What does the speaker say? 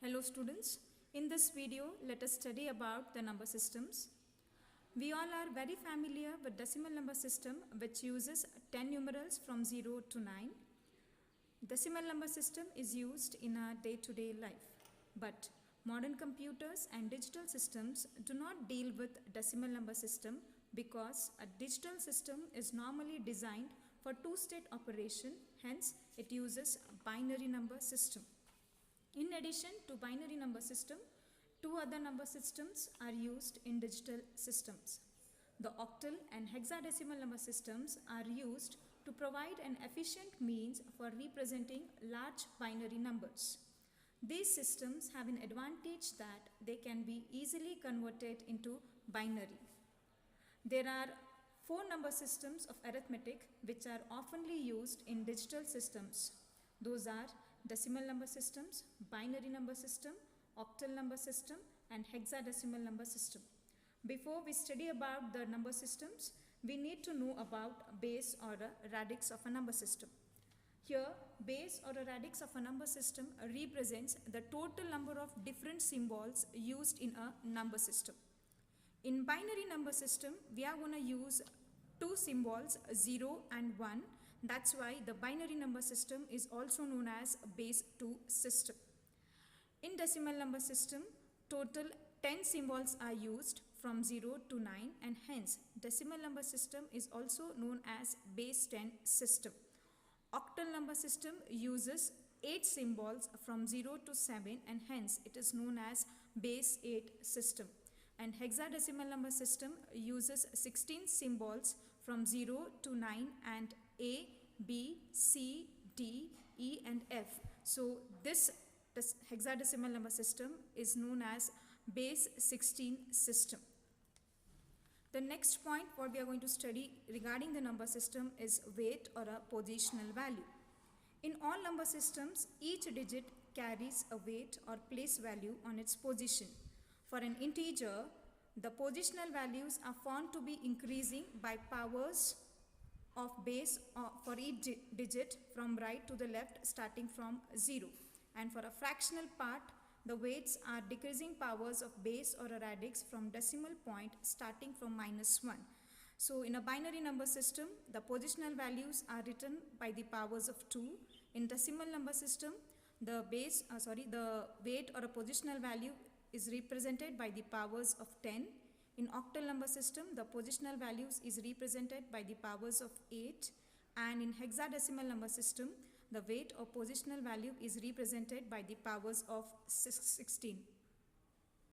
Hello students, in this video let us study about the number systems. We all are very familiar with decimal number system which uses 10 numerals from 0 to 9. Decimal number system is used in our day-to-day life, but modern computers and digital systems do not deal with decimal number system because a digital system is normally designed for two-state operation, hence it uses a binary number system. In addition to binary number system, two other number systems are used in digital systems. The octal and hexadecimal number systems are used to provide an efficient means for representing large binary numbers. These systems have an advantage that they can be easily converted into binary. There are four number systems of arithmetic which are oftenly used in digital systems. Those are decimal number systems, binary number system, octal number system, and hexadecimal number system. Before we study about the number systems, we need to know about base or a radix of a number system. Here, base or a radix of a number system represents the total number of different symbols used in a number system. In binary number system, we are going to use two symbols, 0 and 1. That's why the binary number system is also known as base 2 system. In decimal number system, total 10 symbols are used from 0 to 9, and hence decimal number system is also known as base 10 system. Octal number system uses 8 symbols from 0 to 7, and hence it is known as base 8 system. And hexadecimal number system uses 16 symbols from 0 to 9 and A, B, C, D, E and F. So this hexadecimal number system is known as base 16 system. The next point what we are going to study regarding the number system is weight or a positional value. In all number systems, each digit carries a weight or place value on its position. For an integer, the positional values are found to be increasing by powers of base for each digit from right to the left starting from 0. And for a fractional part, the weights are decreasing powers of base or a radix from decimal point starting from -1. So in a binary number system, the positional values are written by the powers of 2. In decimal number system, the weight or a positional value is represented by the powers of 10. In octal number system, the positional values is represented by the powers of 8. And in hexadecimal number system, the weight or positional value is represented by the powers of 16.